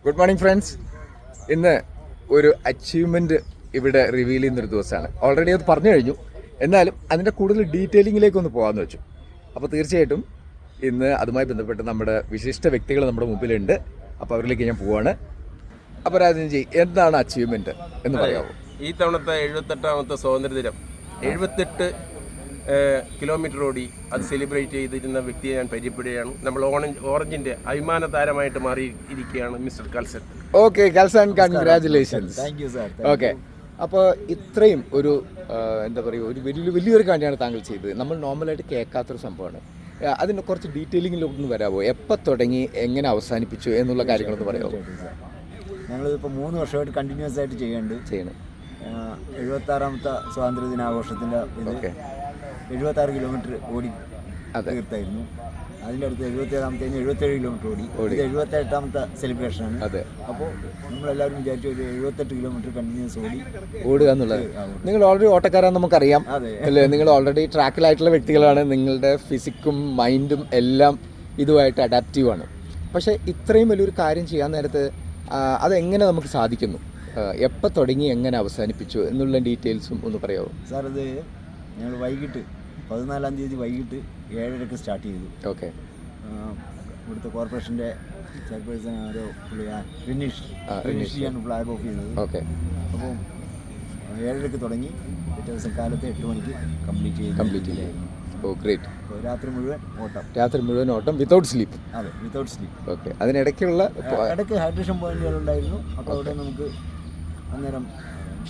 Good morning friends. ഇന്ന് ഒരു achievement ഇവിടെ റിവീൽ ചെയ്യുന്നൊരു ദിവസമാണ്. ഓൾറെഡി അത് പറഞ്ഞു കഴിഞ്ഞു, എന്നാലും അതിൻ്റെ കൂടുതൽ ഡീറ്റെയിലിങ്ങിലേക്കൊന്ന് പോകാമെന്ന് വെച്ചു. അപ്പോൾ തീർച്ചയായിട്ടും ഇന്ന് അതുമായി ബന്ധപ്പെട്ട് നമ്മുടെ വിശിഷ്ട വ്യക്തികൾ നമ്മുടെ മുമ്പിലുണ്ട്. അപ്പോൾ അവരിലേക്ക് ഞാൻ പോവാണ്. അപ്പോൾ രാജൻജി, എന്താണ് അച്ചീവ്മെൻറ്റ് എന്ന് പറയാമോ? ഈ തവണത്തെ 78ാമത്തെ സ്വാതന്ത്ര്യദിനം 78 കിലോമീറ്റർ ഓടി അത് സെലിബ്രേറ്റ് ചെയ്തിരുന്ന വ്യക്തിയെ ഞാൻ പരിചയപ്പെടുകയാണ്. നമ്മൾ ഓറഞ്ചിന്റെ അഭിമാന താരമായിട്ട് മാറിയിരിക്കുകയാണ് മിസ്റ്റർ കൽസൺ. ഓക്കെ കൽസൺ, കൺഗ്രാറ്റുലേഷൻസ്. ഓക്കെ, അപ്പോൾ ഇത്രയും ഒരു എന്താ പറയുക, ഒരു വലിയൊരു കാര്യമാണ് താങ്കൾ ചെയ്തത്. നമ്മൾ നോർമലായിട്ട് കേൾക്കാത്തൊരു സംഭവമാണ്. അതിന് കുറച്ച് ഡീറ്റെയിലിങ്ങിലൊന്ന് വരാമോ? എപ്പോൾ തുടങ്ങി, എങ്ങനെ അവസാനിപ്പിച്ചു എന്നുള്ള കാര്യങ്ങളൊന്ന് പറയാമോ? ഞങ്ങളിപ്പോൾ 3 വർഷമായിട്ട് കണ്ടിന്യൂസ് ആയിട്ട് ചെയ്യണം. 76ാമത്തെ സ്വാതന്ത്ര്യ ദിനാഘോഷത്തിൻ്റെ 76 കിലോമീറ്റർ ഓടി തീർത്തായിരുന്നു. അതിൻ്റെ അടുത്ത് 77ാമത്തെ 77 കിലോമീറ്റർ ഓടി. 78ാമത്തെ സെലിബ്രേഷനാണ്. അപ്പോൾ നമ്മളെല്ലാവരും വിചാരിച്ചു ഒരു 78 കിലോമീറ്റർ കണ്ടിന്യൂസ് ഓടുക എന്നുള്ളത്. നിങ്ങൾ ഓൾറെഡി ഓട്ടക്കാരാന്ന് നമുക്കറിയാം അല്ലേ? നിങ്ങൾ ഓൾറെഡി ട്രാക്കിലായിട്ടുള്ള വ്യക്തികളാണ്. നിങ്ങളുടെ ഫിസിക്കും മൈൻഡും എല്ലാം ഇതുമായിട്ട് അഡാപ്റ്റീവാണ്. പക്ഷേ ഇത്രയും വലിയൊരു കാര്യം ചെയ്യാൻ നേരത്ത് അതെങ്ങനെ നമുക്ക് സാധിക്കുന്നു? എപ്പോൾ തുടങ്ങി, എങ്ങനെ അവസാനിപ്പിച്ചു എന്നുള്ള ഡീറ്റെയിൽസും ഒന്ന് പറയാമോ? സാർ, ഇത് ഞങ്ങൾ വൈകിട്ട് 14-ാം തീയതി വൈകിട്ട് 7:30 സ്റ്റാർട്ട് ചെയ്തു. ഓക്കെ. ഇവിടുത്തെ കോർപ്പറേഷൻ്റെ ചെയർപേഴ്സൺ ആരോ റിനീഷ് ഫ്ലാഗ് ഓഫ് ചെയ്തത്. ഓക്കെ. അപ്പോൾ 7:30 തുടങ്ങി പിറ്റേ ദിവസം കാലത്ത് 8 മണിക്ക് കംപ്ലീറ്റ് ചെയ്തു. ഓ ഗ്രേറ്റ്. രാത്രി മുഴുവൻ ഓട്ടം വിതൗട്ട് സ്ലീപ്പ്. അതെ, വിതൗട്ട് സ്ലീപ്പ്. ഓക്കെ. അതിനിടയ്ക്കുള്ള ഇടയ്ക്ക് ഹൈഡ്രേഷൻ പോയിന്റുകളുണ്ടായിരുന്നു. അപ്പോൾ അവിടെ നമുക്ക് അന്നേരം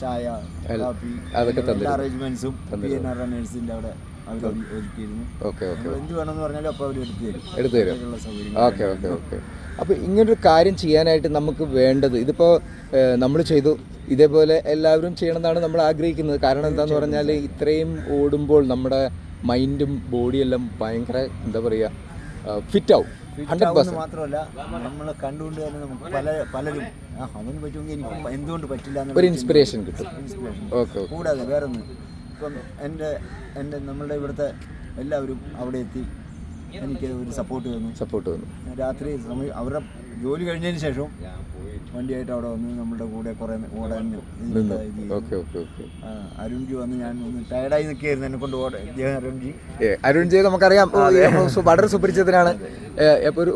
ചായ, കാപ്പി, അതൊക്കെ അറേഞ്ച്മെന്റ്സും PNR റണ്ണേഴ്സിൻ്റെ അവിടെ അവർ ഒരുക്കിയിരുന്നു. ഓക്കെ. എന്ത് വേണമെന്ന് പറഞ്ഞാലും അപ്പോൾ അവർ എടുത്തു തരും. ഓക്കെ. അപ്പോൾ ഇങ്ങനൊരു കാര്യം ചെയ്യാനായിട്ട് നമുക്ക് വേണ്ടത്, ഇതിപ്പോൾ നമ്മൾ ചെയ്തു, ഇതേപോലെ എല്ലാവരും ചെയ്യണമെന്നാണ് നമ്മൾ ആഗ്രഹിക്കുന്നത്. കാരണം എന്താണെന്ന് പറഞ്ഞാൽ ഇത്രയും ഓടുമ്പോൾ നമ്മുടെ മൈൻഡും ബോഡിയെല്ലാം ഭയങ്കര എന്താ പറയുക, ഫിറ്റ് ആവും. 100% മാത്രമല്ല, നമ്മളെ കണ്ടുകൊണ്ട് തന്നെ നമുക്ക് പലരും അവന് പറ്റുമെങ്കിൽ എനിക്കും എന്തുകൊണ്ട് പറ്റില്ല ഒരു ഇൻസ്പിറേഷൻ കിട്ടും. ഓക്കെ. കൂടാതെ വേറൊന്ന്, ഇപ്പം എൻ്റെ നമ്മളുടെ ഇവിടുത്തെ എല്ലാവരും അവിടെ എത്തി എനിക്ക് ഒരു സപ്പോർട്ട് തന്നു. രാത്രി അവരുടെ ജോലി കഴിഞ്ഞതിന് ശേഷം വണ്ടിയായിട്ട് അവിടെ വന്ന് നമ്മുടെ കൂടെ കുറേ ഓടാൻ അരുൺജി വന്ന്, ഞാൻ ഒന്ന് ടയർഡായി നിൽക്കുകയായിരുന്നു, എന്നെ കൊണ്ട് അരുൺജി നമുക്കറിയാം, വളരെ സുപരിചിതനാണ്.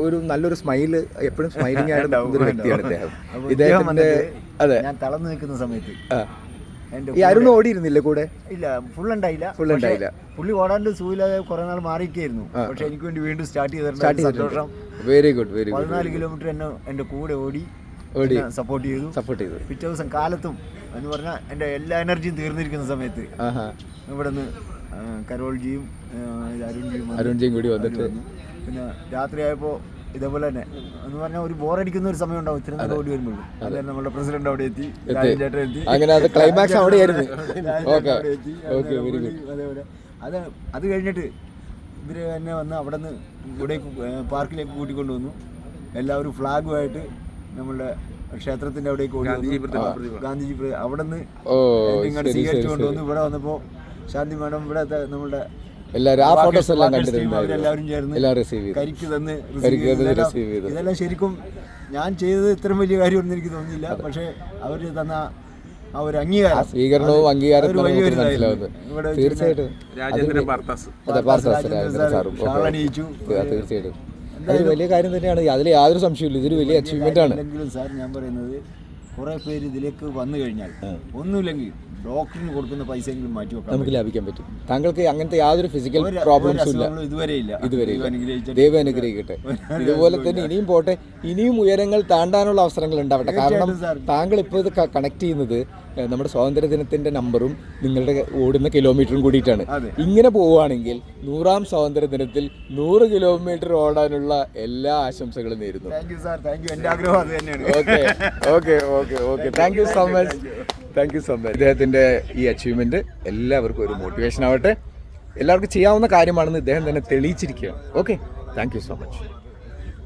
ഒരു നല്ലൊരു സ്മൈല്, എപ്പോഴും സ്മൈലിംഗ് ആയിട്ട് ഒരു വ്യക്തിയാണ് ഇദ്ദേഹം. അതെ, ഞാൻ തളർന്നു നിൽക്കുന്ന സമയത്ത് ഈ അരുൺ ഓടിയിരുന്നില്ല കൂടെ? ഇല്ല, ഫുൾ ഉണ്ടായില്ല. പുള്ളി ഓടാണ്ട് സൂയില്ലാതെ കുറെ നാൾ മാറിയിരിക്കായിരുന്നു. പക്ഷെ എനിക്ക് വേണ്ടി വീണ്ടും സ്റ്റാർട്ട് ചെയ്തിട്ടുണ്ട്. Very good. 14 കിലോമീറ്റർ എൻ്റെ കൂടെ ഓടി സപ്പോർട്ട് ചെയ്തു. പിറ്റേ ദിവസം കാലത്തും എന്ന് പറഞ്ഞാൽ എൻ്റെ എല്ലാ എനർജിയും തീർന്നിരിക്കുന്ന സമയത്ത് ഇവിടെ നിന്ന് കരോൾജിയും അരുൺജിയും കൂടി വന്നിട്ട് പിന്നെ രാത്രിയായപ്പോൾ ഇതേപോലെ തന്നെ എന്ന് പറഞ്ഞാൽ ഒരു ബോറടിക്കുന്ന ഒരു സമയം ഉണ്ടാവും. ഇത്രയും ഓടി വരുമ്പോഴും അതായത് നമ്മുടെ പ്രസിഡന്റ് അവിടെ എത്തി, അങ്ങനെ അത് ക്ലൈമാക്സ് അവിടെയായിരുന്നു. അതേപോലെ അത് കഴിഞ്ഞിട്ട് ഇവര് തന്നെ വന്ന് അവിടെ നിന്ന് ഇവിടെ പാർക്കിലേക്ക് കൂട്ടിക്കൊണ്ടുവന്നു. എല്ലാവരും ഫ്ലാഗുമായിട്ട് നമ്മളുടെ ക്ഷേത്രത്തിന്റെ അവിടേക്ക് ഓടി, ഗാന്ധിജി അവിടെ നിന്ന് ഇങ്ങനെ സ്വീകരിച്ചു കൊണ്ടുവന്നു. ഇവിടെ വന്നപ്പോൾ ശാന്തി മാഡം ഇവിടെ നമ്മളുടെ എല്ലാവരും ചേർന്ന് കരിക്ക് തന്ന് ഇതെല്ലാം ശരിക്കും ഞാൻ ചെയ്തത് ഇത്രയും വലിയ കാര്യമൊന്നും എനിക്ക് തോന്നുന്നില്ല. പക്ഷെ അവര് തന്ന ആ ഒരു സ്വീകരണവും അംഗീകാരവും തീർച്ചയായിട്ടും അതൊരു വലിയ കാര്യം തന്നെയാണ്. അതിൽ യാതൊരു സംശയമില്ല, ഇതൊരു വലിയ അച്ചീവ്മെന്റ് ആണ്. സാർ, ഞാൻ പറയുന്നത് കുറെ പേര് ഇതിലേക്ക് വന്നു കഴിഞ്ഞാൽ ഒന്നുമില്ലെങ്കിൽ ഡോക്ടറിന് കൊടുക്കുന്ന പൈസയെങ്കിലും മാറ്റി വെക്കാം, നമുക്ക് ലാഭിക്കാൻ പറ്റും. താങ്കൾക്ക് അങ്ങനത്തെ യാതൊരു ഫിസിക്കൽ പ്രോബ്ലംസും ഇല്ല ഇതുവരെയില്ല. ദൈവം അനുഗ്രഹിക്കട്ടെ. ഇതുപോലെ തന്നെ ഇനിയും പോട്ടെ, ഇനിയും ഉയരങ്ങൾ താണ്ടാനുള്ള അവസരങ്ങൾ ഉണ്ടാവട്ടെ. കാരണം താങ്കൾ ഇപ്പോൾ ഇത് കണക്ട് ചെയ്യുന്നത് നമ്മുടെ സ്വാതന്ത്ര്യ ദിനത്തിന്റെ നമ്പറും നിങ്ങളുടെ ഓടുന്ന കിലോമീറ്ററും കൂടിയിട്ടാണ്. ഇങ്ങനെ പോവുകയാണെങ്കിൽ 100ാം സ്വാതന്ത്ര്യ ദിനത്തിൽ 100 കിലോമീറ്റർ ഓടാനുള്ള എല്ലാ ആശംസകളും നേരുന്നു. Okay. Thank you so much. ഇദ്ദേഹത്തിൻ്റെ ഈ അച്ചീവ്മെൻറ്റ് എല്ലാവർക്കും ഒരു മോട്ടിവേഷൻ ആവട്ടെ. എല്ലാവർക്കും ചെയ്യാവുന്ന കാര്യമാണെന്ന് ഇദ്ദേഹം തന്നെ തെളിയിച്ചിരിക്കുകയാണ്. Okay, thank you so much.